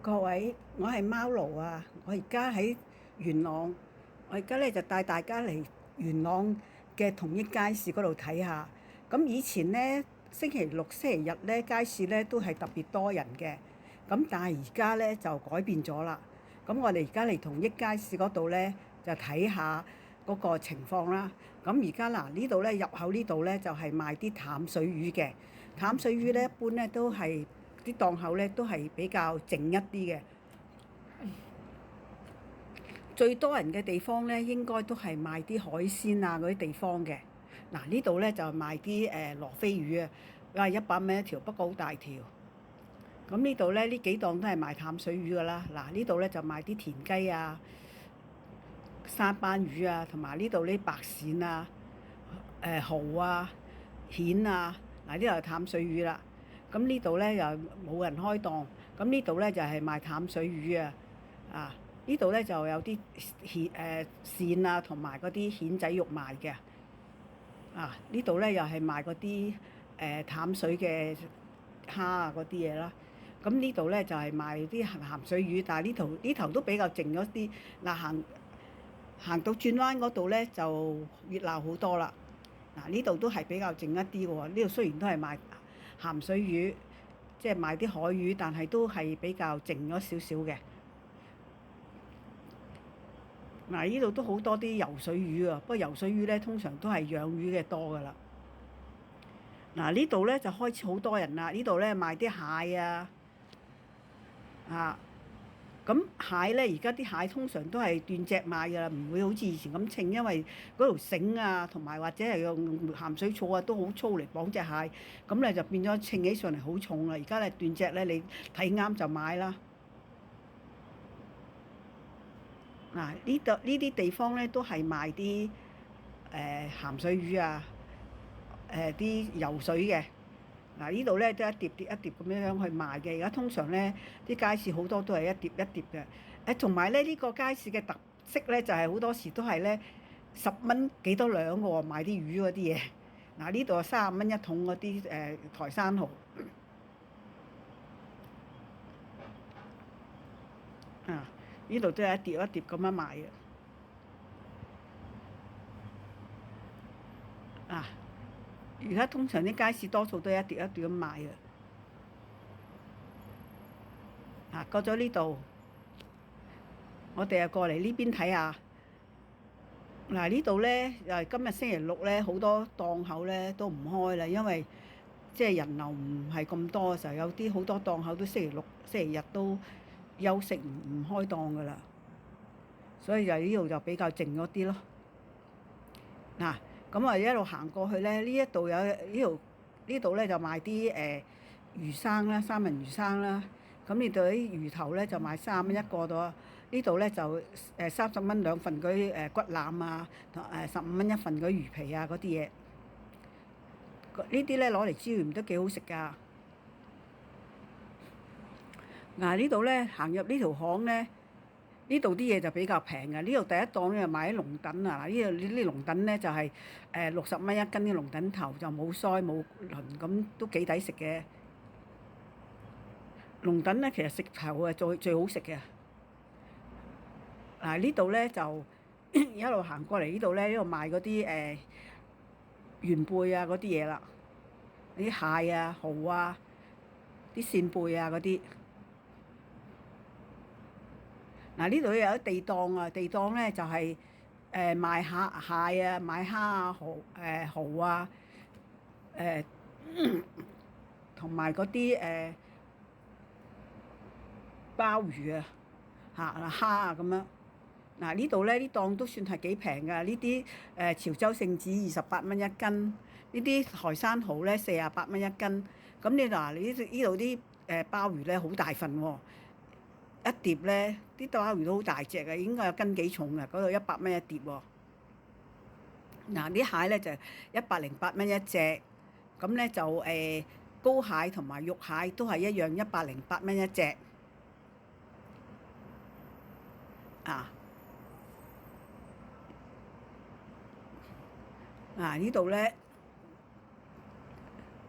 各位，我係貓奴啊！我而家喺元朗，我而家咧就帶大家嚟元朗嘅統一街市嗰度睇下。咁以前咧，星期六、星期日咧，街市咧都係特別多人嘅。咁但係而家咧就改變咗啦。咁我哋而家嚟統一街市嗰度咧，就睇下嗰個情況啦。咁而家嗱，呢度咧入口呢度咧就係賣啲淡水魚嘅。淡水魚咧一般咧都係啲檔口咧都係比較靜一啲嘅。最多人嘅地方咧，應該都係賣啲海鮮啊嗰啲地方嘅。嗱，呢度咧就賣啲羅非魚啊，100蚊一條，不過好大條。咁呢度咧呢幾檔都係賣淡水魚噶啦。嗱，呢度咧就賣啲田雞啊、沙斑魚啊，同埋呢度啲白鱔啊、蠔啊、蜆啊。嗱，呢度係淡水魚啦。咁呢度咧又冇人開檔。咁呢度咧就係賣淡水魚啊。啊，呢度咧就有啲鱔啊，同埋嗰啲蜆仔肉賣嘅。啊，呢度咧又係賣嗰啲淡水嘅蝦啊嗰啲嘢啦。咁呢度咧就係賣啲鹹水魚，但係呢頭都比較靜咗啲。嗱，行到轉彎嗰度咧就熱鬧好多啦。嗱，呢度都係比較靜一啲喎。呢度雖然都係賣鹹水魚，即係賣啲海魚，但係都係比較靜咗少少嘅。嗱，呢度都好多啲游水魚啊，不過游水魚咧通常都係養魚嘅多噶啦。嗱，呢度咧就開始好多人啦。呢度咧賣啲蟹啊，咁蟹咧而家啲蟹通常都係斷隻賣噶啦，唔會好似以前咁稱，因為嗰條繩啊，同埋或者係用鹹水草啊都好粗嚟綁隻蟹，咁咧就變咗稱起上嚟好重啦。而家咧斷隻咧，你睇啱就買啦。嗱，呢啲地方咧都係賣啲鹹水魚啊，啲游水嘅。嗱，呢度咧都一碟碟一碟咁樣去賣嘅。而家通常咧啲街市好多都係一碟一碟嘅。同埋咧呢個街市嘅特色咧就係好多時都係咧10蚊幾多兩個喎，賣啲魚嗰啲嘢。嗱，呢度係30蚊一桶嗰啲台山蠔。啊，呢度都係一碟一碟咁樣賣嘅。啊，而家通常啲街市多數都係一碟一碟咁賣嘅。啊，過咗呢度，我哋又過嚟呢邊睇下。嗱，呢度咧又係今日星期六咧，好多檔口咧都唔開啦，因為即係人流唔係咁多嘅時候，有啲好多檔口都星期六、星期日都休息唔開檔噶啦，所以就呢度就比較靜咗啲咯。嗱，咁啊一路行過去咧，呢度咧就賣啲魚生啦，三文魚生啦。咁呢度啲魚頭咧就賣30蚊一個度啊。呢度咧就30蚊兩份嗰啲骨腩啊，15蚊一份嗰啲魚皮啊嗰啲嘢。呢啲咧攞嚟椒鹽都幾好食㗎。嗱，呢度咧行入呢條巷咧，呢度啲嘢就比較平嘅。呢度第一檔咧賣啲龍躉啊，呢度啲龍躉咧就係60蚊一斤啲龍躉頭，就冇腮冇鱗，咁都幾抵食嘅。龍躉咧其實食頭啊最好食嘅。嗱，呢度咧就一路行過嚟呢度咧，呢度賣嗰啲元貝啊嗰啲嘢啦，啲蟹啊、蠔啊、啲扇貝啊嗰啲。嗱，呢度又有啲地檔啊，地檔咧就係賣蟹啊、賣蝦啊、蠔啊，同埋嗰啲鮑魚啊、蝦啊咁樣。嗱，呢度咧啲檔都算係幾平㗎。呢啲潮州聖子28蚊一斤，呢啲台山蠔咧48蚊一斤。咁你呢度啲鮑魚咧好大份喎，一碟咧啲鮑魚都好大隻嘅，應該有斤幾重嘅。嗰度100蚊一碟喎。嗱，啲蟹咧就108蚊一隻，咁咧就膏蟹同埋肉蟹都係一樣108蚊一隻。啊！呢度咧，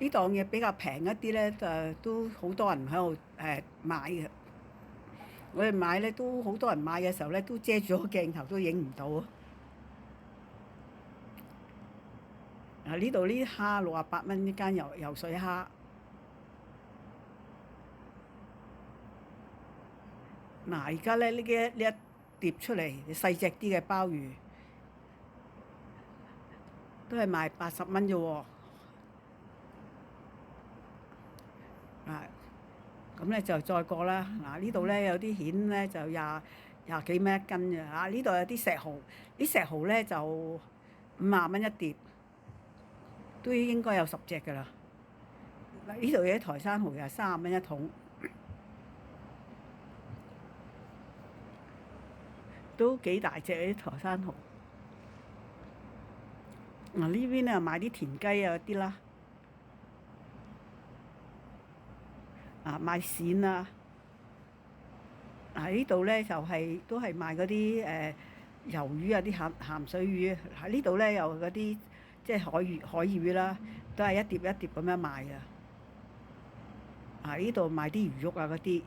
呢檔嘢比較平一啲咧，就都好多人喺度買嘅。我哋買咧都好多人買嘅時候咧，都遮住個鏡頭都影唔到啊！呢度呢啲蝦68蚊一間游水蝦。嗱，而家咧呢一碟出嚟細隻啲嘅鮑魚，都係賣80蚊啫喎。咁咧就再過啦。嗱，呢度咧有啲蜆咧就廿幾蚊一斤嘅。呢度有啲石蠔，啲石蠔咧就50蚊一碟，都應該有10隻㗎啦。嗱，呢度有啲台山蠔又係30蚊一桶，都幾大隻啲台山蠔。呢邊咧買啲田雞啊嗰啲啦。賣鱔啊！呢度咧就都係賣嗰啲魷魚啊，啲鹹水魚。呢度咧有嗰啲即係海魚啦，都係一碟一碟咁樣賣啊！呢度賣啲魚肉啊嗰啲，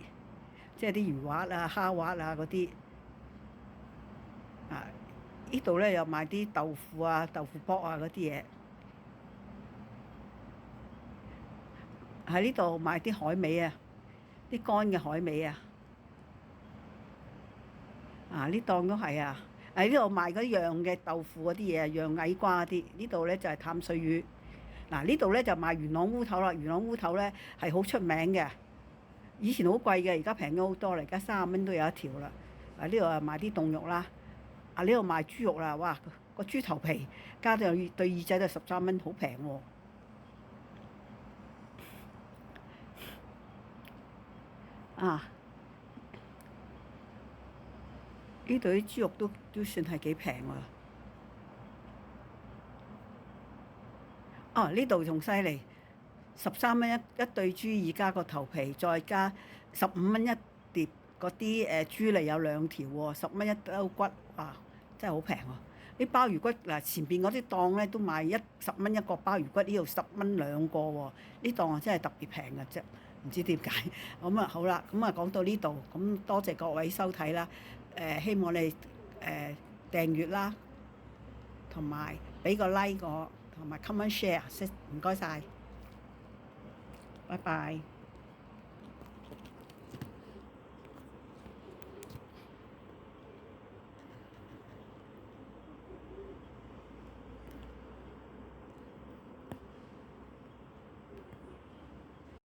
即係啲魚滑啊、蝦滑啊嗰啲。呢度咧又賣啲豆腐啊、豆腐卜啊嗰啲嘢。喺呢度買啲海味啊，啲乾嘅海味啊。呢檔都係啊。喺呢度賣嗰啲釀嘅豆腐嗰啲嘢，釀矮瓜嗰啲。呢度咧就係淡水魚。呢度咧就賣元朗烏頭啦。元朗烏頭咧係好出名嘅，以前好貴嘅，而家平咗好多啦。而家30蚊都有一條啦。呢度啊賣啲凍肉啦。呢度賣豬肉啦，哇！個豬頭皮加到對耳仔都係13蚊，好平喎。呢度啲豬肉都算係幾平喎。呢度仲犀利，13蚊一對豬耳加個頭皮，再加15蚊一碟嗰啲豬脷有2條喎，10蚊一兜骨，哇！真係好平喎。啲鮑魚骨前邊嗰啲檔咧都賣10蚊一個鮑魚骨，呢度10蚊2個喎。呢檔啊真係特別平嘅啫，唔知點解。咁好啦，咁講到呢度，咁多謝各位收睇啦。希望你訂閱啦，同埋俾個 like 我，同埋 comment share，唔該晒，拜拜。